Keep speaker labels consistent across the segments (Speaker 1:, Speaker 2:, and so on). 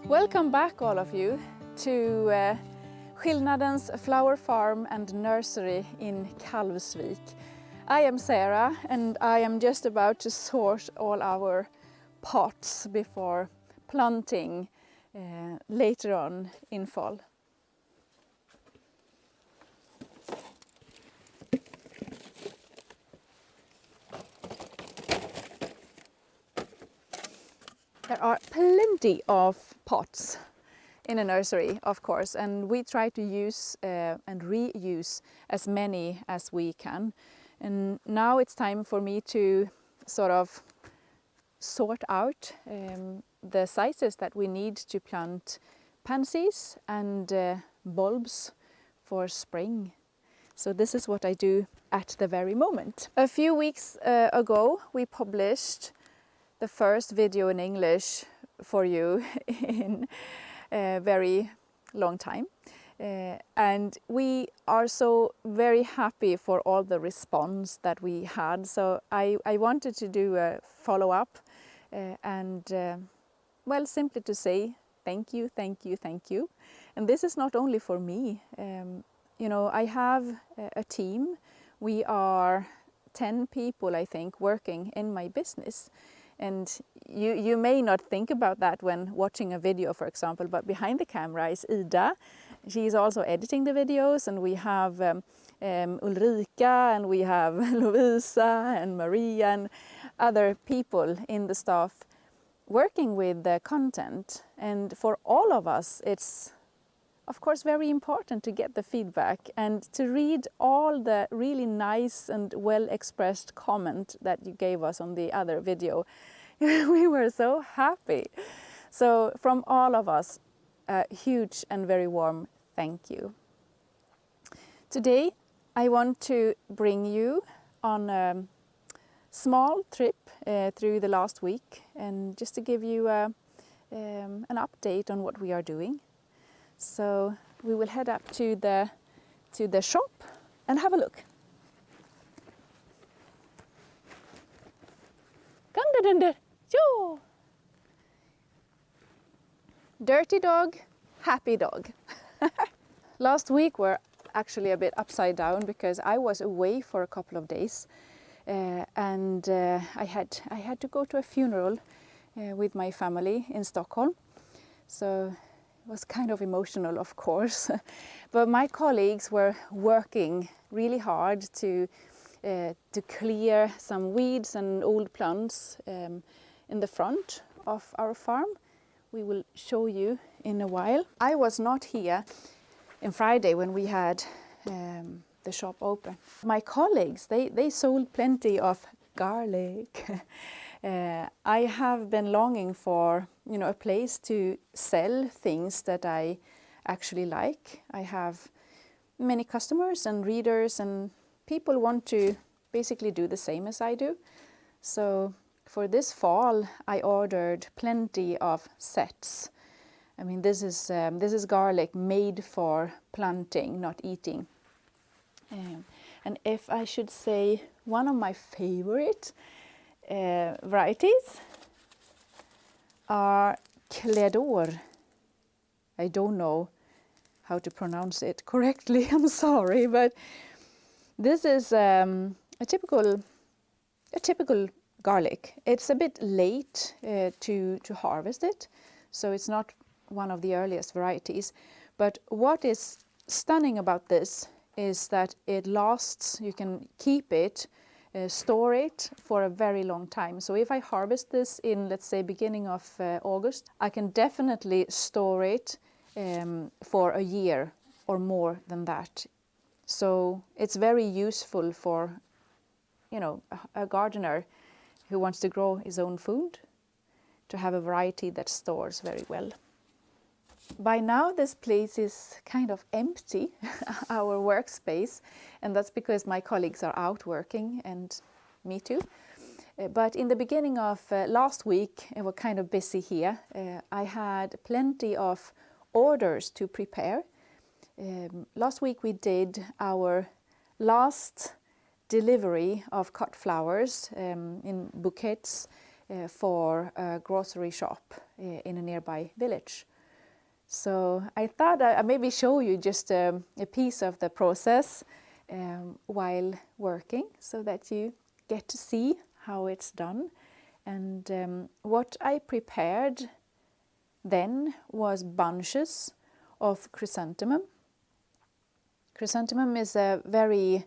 Speaker 1: Welcome back, all of you, to Skillnadens flower farm and nursery in Kalvsvik. I am Sara and I am just about to sort all our pots before planting later on in fall. There are plenty of pots in a nursery, of course, and we try to use and reuse as many as we can. And now it's time for me to sort of sort out the sizes that we need to plant pansies and bulbs for spring. So this is what I do at the very moment. A few weeks ago we published the first video in English for you in a very long time. And we are so very happy for all the response that we had. So I wanted to do a follow-up well, simply to say thank you, thank you, thank you. And this is not only for me. You know, I have a team. We are 10 people, I think, working in my business. And you may not think about that when watching a video, for example, but behind the camera is Ida. She is also editing the videos, and we have Ulrika, and we have Lovisa and Maria and other people in the staff working with the content. And for all of us, it's of course very important to get the feedback and to read all the really nice and well expressed comment that you gave us on the other video. We were so happy. So from all of us, a huge and very warm thank you. Today I want to bring you on a small trip through the last week, and just to give you an update on what we are doing. So we will head up to the shop and have a look. Dirty dog, happy dog. Last week were actually a bit upside down because I was away for a couple of days, and I had to go to a funeral with my family in Stockholm. So it was kind of emotional, of course. But my colleagues were working really hard to clear some weeds and old plants in the front of our farm. We will show you in a while. I was not here on Friday when we had the shop open. My colleagues, they sold plenty of garlic. I have been longing for, you know, a place to sell things that I actually like. I have many customers and readers, and people want to basically do the same as I do. So for this fall, I ordered plenty of sets. I mean, this is garlic made for planting, not eating. And if I should say one of my favorite varieties are Cledor. I don't know how to pronounce it correctly, I'm sorry, but this is a typical garlic. It's a bit late to harvest it, so it's not one of the earliest varieties. But what is stunning about this is that it lasts. You can keep it, store it for a very long time. So if I harvest this in, let's say, beginning of August, I can definitely store it for a year or more than that. So it's very useful for, you know, a gardener who wants to grow his own food, to have a variety that stores very well. By now this place is kind of empty, our workspace, and that's because my colleagues are out working, and me too. But in the beginning of last week, we were kind of busy here. I had plenty of orders to prepare. Last week we did our last delivery of cut flowers in bouquets for a grocery shop in a nearby village. So I thought I maybe show you just a piece of the process while working, so that you get to see how it's done. And what I prepared then was bunches of chrysanthemum. Chrysanthemum is a very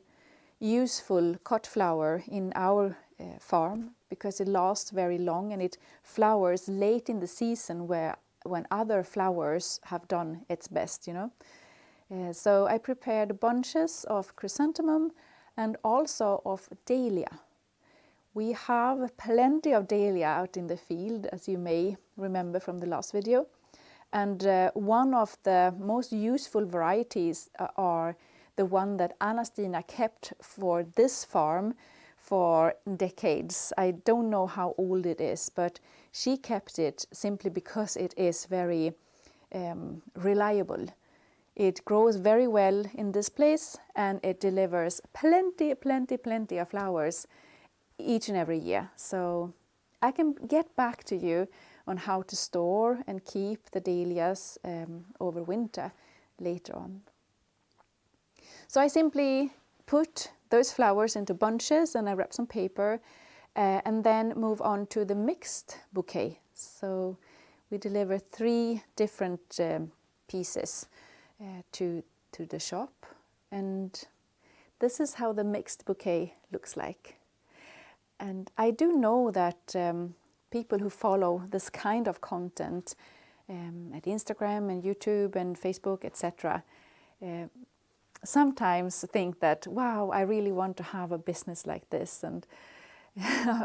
Speaker 1: useful cut flower in our farm, because it lasts very long and it flowers late in the season when other flowers have done its best, you know. So I prepared bunches of chrysanthemum and also of dahlia. We have plenty of dahlia out in the field, as you may remember from the last video. And one of the most useful varieties are the one that Anna-Stina kept for this farm for decades. I don't know how old it is, but she kept it simply because it is very reliable. It grows very well in this place, and it delivers plenty of flowers each and every year. So I can get back to you on how to store and keep the dahlias over winter later on. So I simply put those flowers into bunches and I wrap some paper and then move on to the mixed bouquet. So we deliver 3 different pieces to the shop, and this is how the mixed bouquet looks like. And I do know that people who follow this kind of content at Instagram and YouTube and Facebook, etc., sometimes think that, wow, I really want to have a business like this, and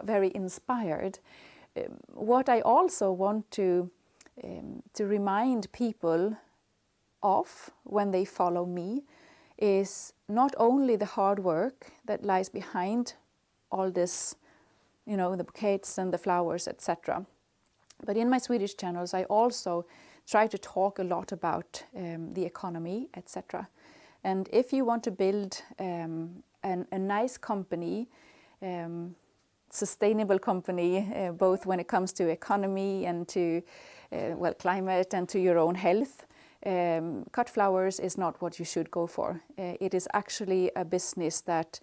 Speaker 1: very inspired. What I also want to remind people of when they follow me is not only the hard work that lies behind all this, you know, the bouquets and the flowers, etc. But in my Swedish channels, I also try to talk a lot about the economy, etc. And if you want to build a nice company, sustainable company, both when it comes to economy and to climate and to your own health, cut flowers is not what you should go for. It is actually a business that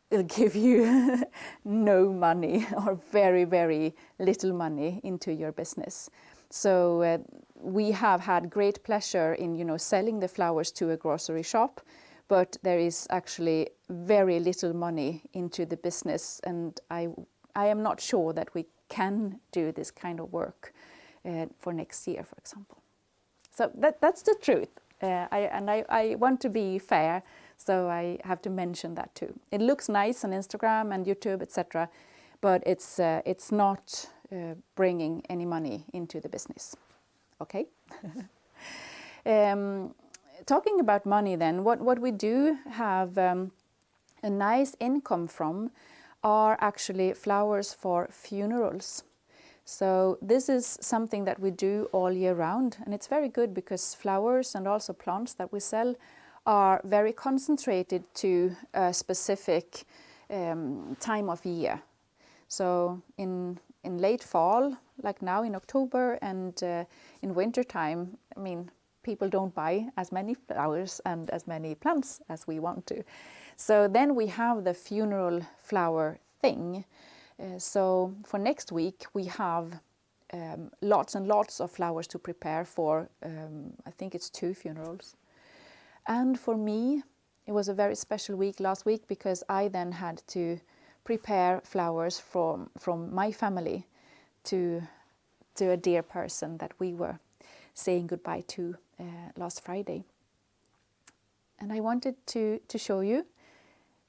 Speaker 1: will give you no money or very, very little money into your business. So we have had great pleasure in, you know, selling the flowers to a grocery shop, but there is actually very little money into the business, and I am not sure that we can do this kind of work for next year, for example. So that's the truth, I want to be fair, so I have to mention that too. It looks nice on Instagram and YouTube, etc., but it's not bringing any money into the business. Okay. Talking about money then, what we do have a nice income from are actually flowers for funerals. So this is something that we do all year round, and it's very good because flowers and also plants that we sell are very concentrated to a specific time of year. So in late fall, like now in October, and in winter time, I mean, people don't buy as many flowers and as many plants as we want to. So then we have the funeral flower thing. So for next week we have lots and lots of flowers to prepare for, I think it's 2 funerals. And for me, it was a very special week last week, because I then had to prepare flowers from my family to a dear person that we were saying goodbye to last Friday. And I wanted to show you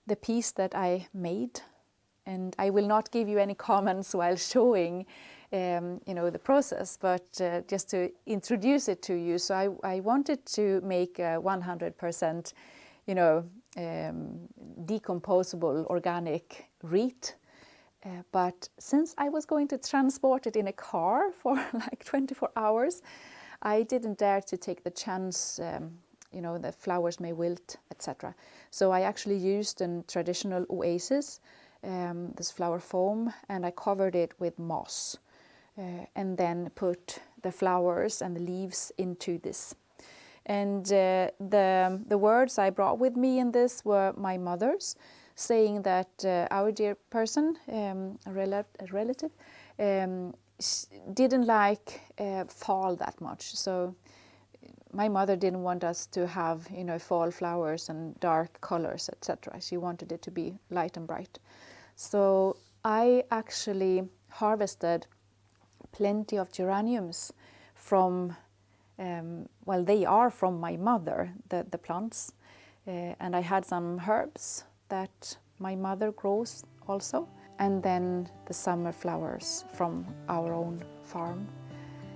Speaker 1: the piece that I made, and I will not give you any comments while showing you know, the process, but just to introduce it to you. So I wanted to make a 100% you know, decomposable organic wreath. But since I was going to transport it in a car for like 24 hours, I didn't dare to take the chance, you know, the flowers may wilt, etc. So I actually used a traditional oasis, this flower foam, and I covered it with moss. and then put the flowers and the leaves into this. And the words I brought with me in this were my mother's, saying that our dear person, a relative, didn't like fall that much. So my mother didn't want us to have, you know, fall flowers and dark colors, etc. She wanted it to be light and bright. So I actually harvested plenty of geraniums from, well, they are from my mother, the plants. And I had some herbs that my mother grows also. And then the summer flowers from our own farm.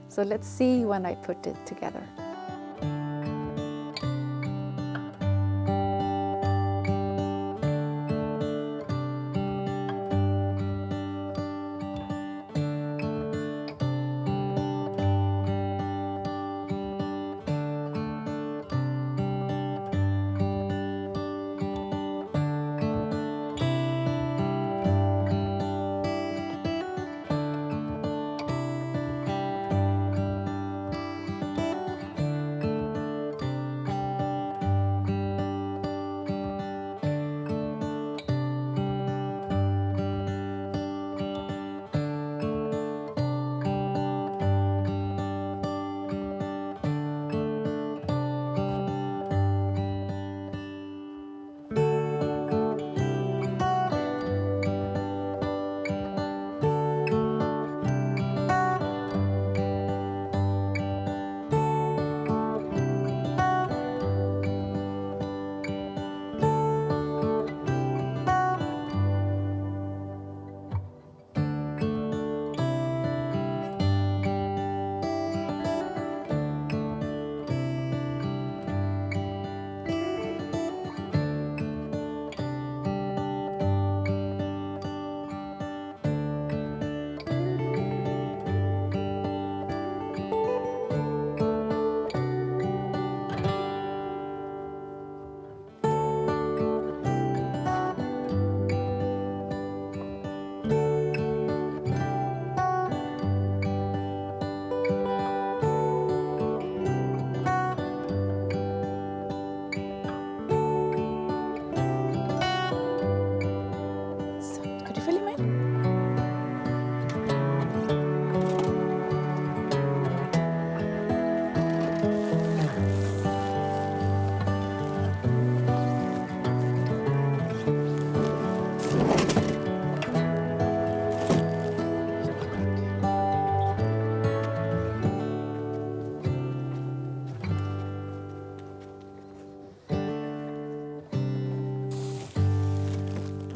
Speaker 1: So let's see when I put it together.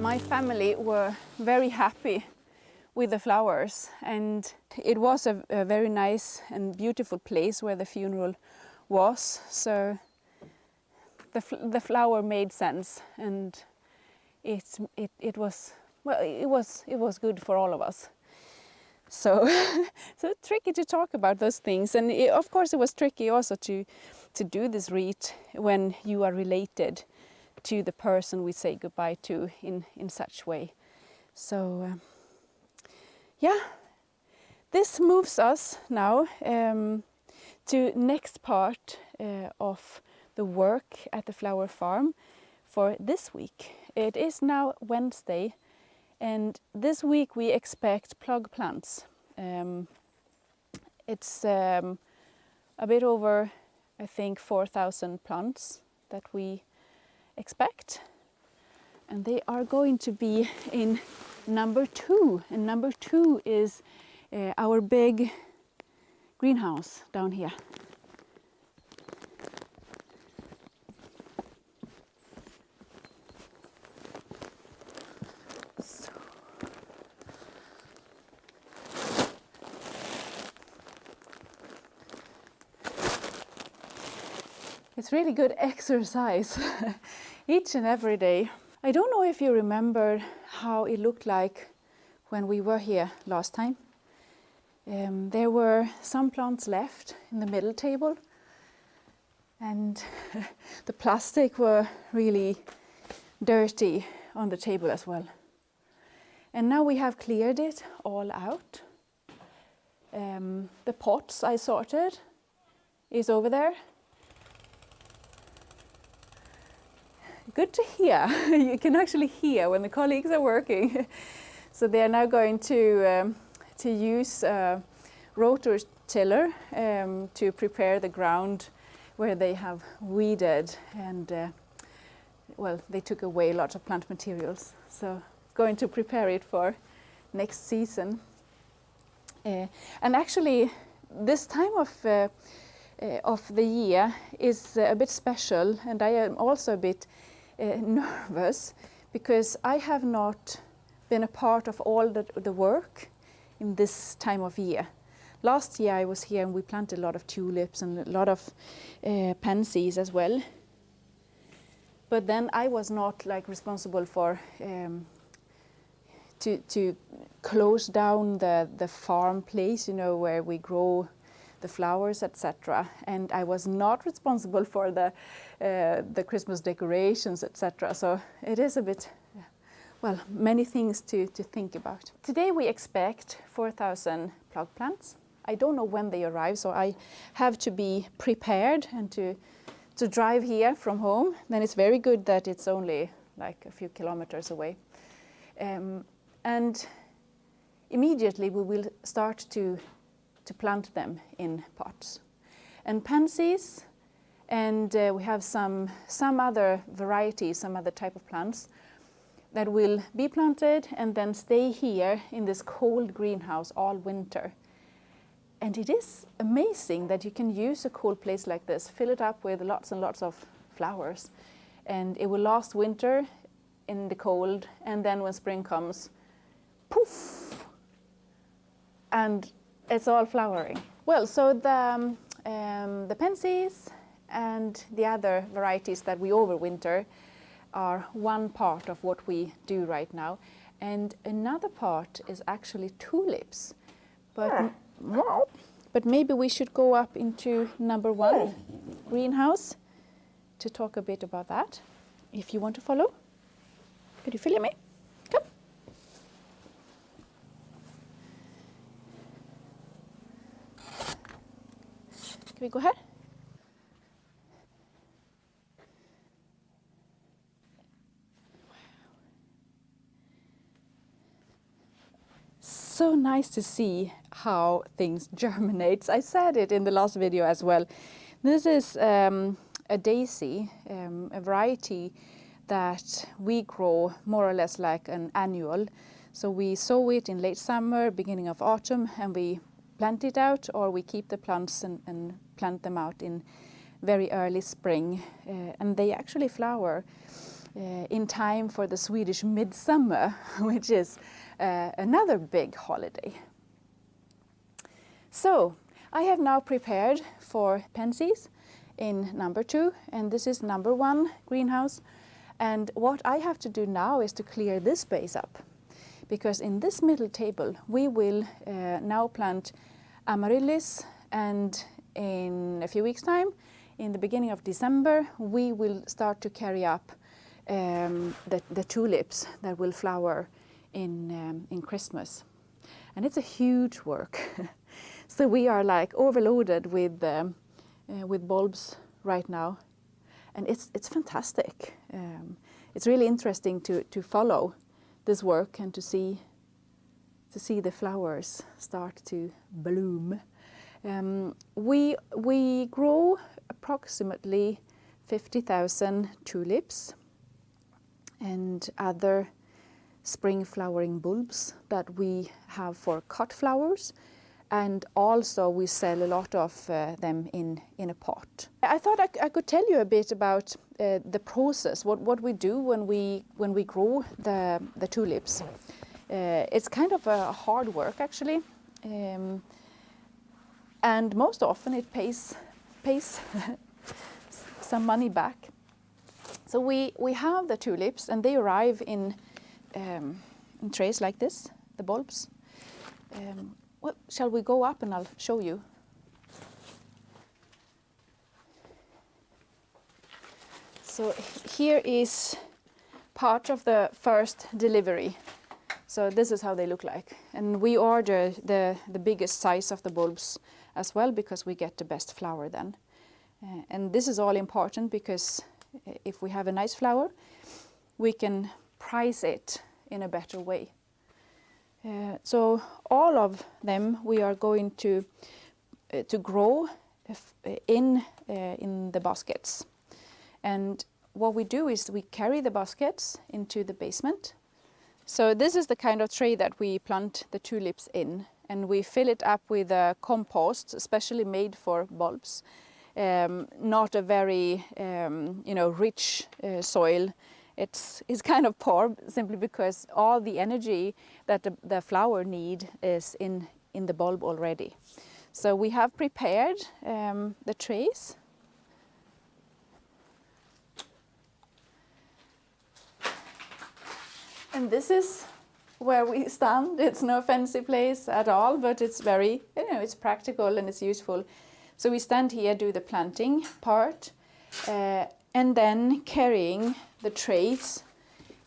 Speaker 1: My family were very happy with the flowers, and it was a very nice and beautiful place where the funeral was, so the flower made sense, and it was, well, it was good for all of us. So so tricky to talk about those things, and of course it was tricky also to do this wreath when you are related to the person we say goodbye to in such way. So yeah, this moves us now to next part of the work at the flower farm for this week. It is now Wednesday, and this week we expect plug plants. It's a bit over, I think, 4,000 plants that we expect, and they are going to be in number 2, and number 2 is our big greenhouse down here. So. It's really good exercise each and every day. I don't know if you remember how it looked like when we were here last time. There were some plants left in the middle table, and the plastic were really dirty on the table as well. And now we have cleared it all out. The pots I sorted is over there. Good to hear. You can actually hear when the colleagues are working. So they are now going to use a rotor tiller to prepare the ground where they have weeded, and well, they took away lots of plant materials. So going to prepare it for next season. And actually, this time of the year is a bit special, and I am also a bit nervous because I have not been a part of all the work in this time of year. Last year I was here and we planted a lot of tulips and a lot of pansies as well. But then I was not like responsible for to close down the farm place, you know, where we grow the flowers, etc. And I was not responsible for the Christmas decorations, etc. So it is a bit, well, many things to think about. Today we expect 4,000 plug plants. I don't know when they arrive, so I have to be prepared and to drive here from home. Then it's very good that it's only like a few kilometers away. And immediately we will start to plant them in pots. And pansies, and we have some other varieties, some other type of plants that will be planted and then stay here in this cold greenhouse all winter. And it is amazing that you can use a cool place like this, fill it up with lots and lots of flowers, and it will last winter in the cold, and then when spring comes, poof, and it's all flowering. Well, so the pansies and the other varieties that we overwinter are one part of what we do right now, and another part is actually tulips. But maybe we should go up into number 1 greenhouse to talk a bit about that. If you want to follow, could you follow me? Come. Can we go ahead? So nice to see how things germinate. I said it in the last video as well. This is a daisy, a variety that we grow more or less like an annual. So we sow it in late summer, beginning of autumn, and we plant it out, or we keep the plants and plant them out in very early spring. And they actually flower in time for the Swedish midsummer, which is another big holiday. So I have now prepared for pansies in number 2, and this is number 1 greenhouse. And what I have to do now is to clear this space up, because in this middle table we will now plant amaryllis, and in a few weeks' time, in the beginning of December, we will start to carry up the tulips that will flower in Christmas. And it's a huge work. So we are like overloaded with bulbs right now, and it's fantastic. It's really interesting to follow this work and to see the flowers start to bloom. We grow approximately 50,000 tulips and other spring flowering bulbs that we have for cut flowers, and also we sell a lot of them in a pot. I thought I could tell you a bit about the process, what we do when we grow the tulips. It's kind of a hard work actually, and most often it pays some money back. So we have the tulips, and they arrive in trays like this, the bulbs. Well, shall we go up and I'll show you? So here is part of the first delivery So this is how they look like. And we order the biggest size of the bulbs as well, because we get the best flower then. And this is all important because if we have a nice flower, we can price it in a better way. So all of them we are going to grow in the baskets. And what we do is we carry the baskets into the basement. So this is the kind of tray that we plant the tulips in, and we fill it up with compost, especially made for bulbs. Not a very rich soil. It's kind of poor, simply because all the energy that the flower need is in the bulb already. So we have prepared the trays. And this is where we stand. It's no fancy place at all, but it's very, it's practical and it's useful. So we stand here, do the planting part, and then carrying the trays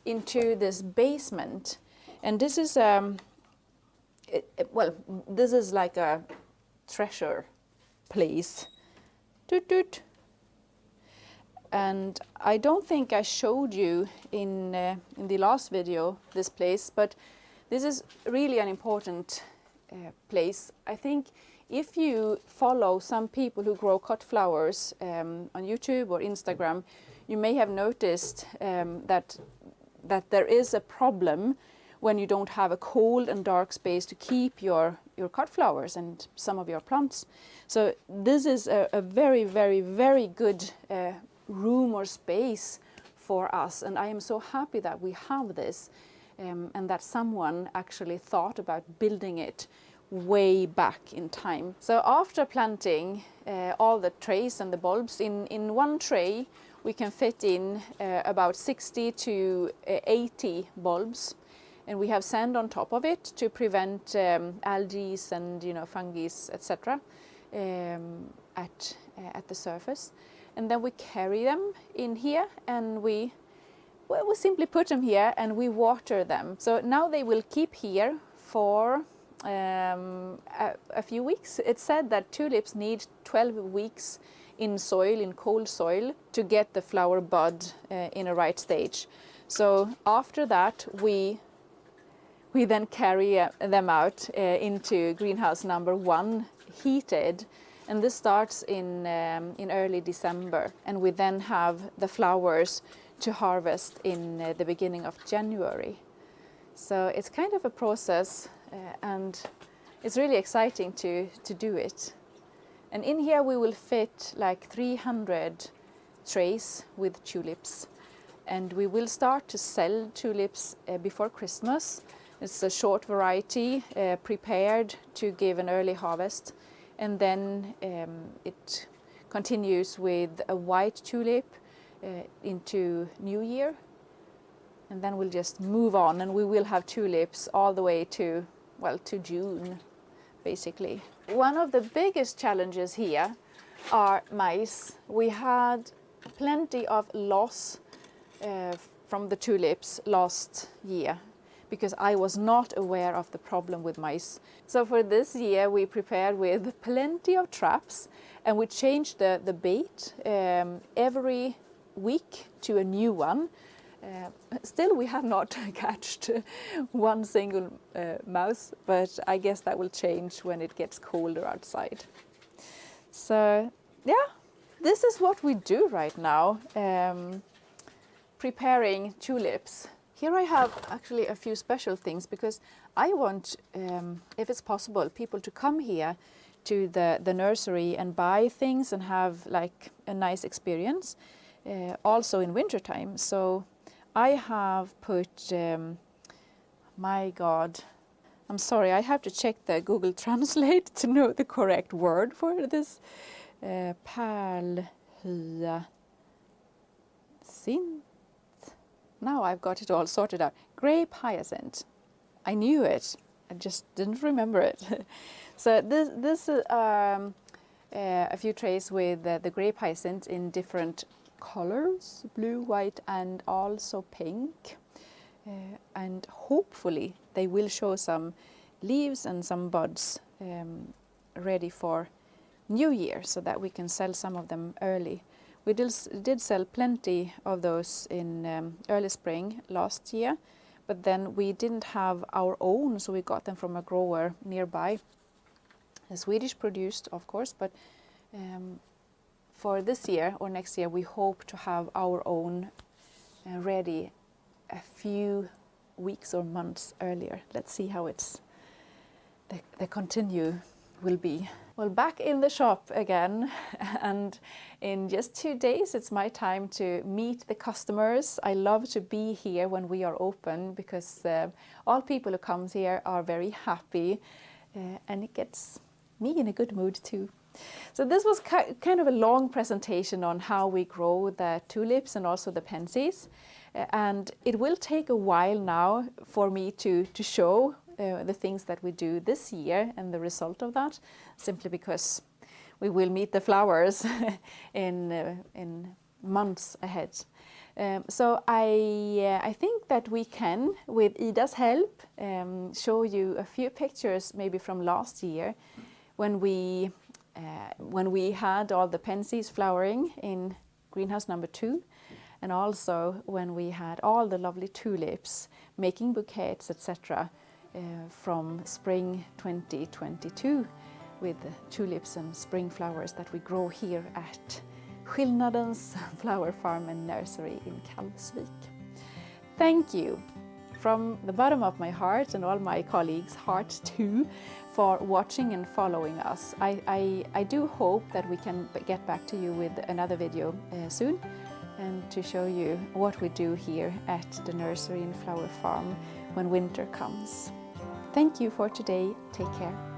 Speaker 1: into this basement. And this is, this is like a treasure place. Toot toot. And I don't think I showed you in the last video this place, but this is really an important place. I think if you follow some people who grow cut flowers on YouTube or Instagram, you may have noticed that there is a problem when you don't have a cold and dark space to keep your cut flowers and some of your plants. So this is a very, very, very good room or space for us, and I am so happy that we have this and that someone actually thought about building it way back in time. So after planting all the trays and the bulbs in one tray, we can fit in about 60 to 80 bulbs, and we have sand on top of it to prevent algae and fungi, etc. At the surface. And then we carry them in here, and we simply put them here and we water them. So now they will keep here for a few weeks. It's said that tulips need 12 weeks in soil, in cold soil, to get the flower bud in a right stage. So after that, we then carry them out into greenhouse number 1, heated. And this starts in early December, and we then have the flowers to harvest in the beginning of January. So it's kind of a process, and it's really exciting to do it. And in here we will fit like 300 trays with tulips, and we will start to sell tulips before Christmas. It's a short variety prepared to give an early harvest. And then it continues with a white tulip into New Year. And then we'll just move on, and we will have tulips all the way to June, basically. One of the biggest challenges here are mice. We had plenty of loss from the tulips last year, because I was not aware of the problem with mice. So for this year we prepared with plenty of traps, and we changed the bait every week to a new one. Still we have not catched one single mouse, but I guess that will change when it gets colder outside. So yeah, this is what we do right now, preparing tulips. Here I have actually a few special things, because I want, if it's possible, people to come here to the nursery and buy things and have like a nice experience, also in wintertime. So I have put, my God, I'm sorry, I have to check the Google Translate to know the correct word for this. Pärlhyacinth. Now I've got it all sorted out. Grape hyacinth. I knew it, I just didn't remember it. So this is a few trays with the grape hyacinth in different colors, blue, white, and also pink. and hopefully they will show some leaves and some buds ready for New Year, so that we can sell some of them early. We did sell plenty of those in early spring last year, but then we didn't have our own, so we got them from a grower nearby. A Swedish produced, of course, but for this year or next year we hope to have our own ready a few weeks or months earlier. Let's see how the continue will be. Well, back in the shop again, and in just 2 days it's my time to meet the customers. I love to be here when we are open, because all people who come here are very happy, and it gets me in a good mood too. So this was kind of a long presentation on how we grow the tulips and also the pansies, and it will take a while now for me to show the things that we do this year and the result of that, simply because we will meet the flowers in months ahead. So I think that we can, with Ida's help, show you a few pictures maybe from last year when we had all the pansies flowering in greenhouse number 2, and also when we had all the lovely tulips making bouquets, etc. From spring 2022, with the tulips and spring flowers that we grow here at Skillnadens flower farm and nursery in Kalvsvik. Thank you from the bottom of my heart, and all my colleagues' hearts too, for watching and following us. I do hope that we can get back to you with another video soon, and to show you what we do here at the nursery and flower farm when winter comes. Thank you for today. Take care.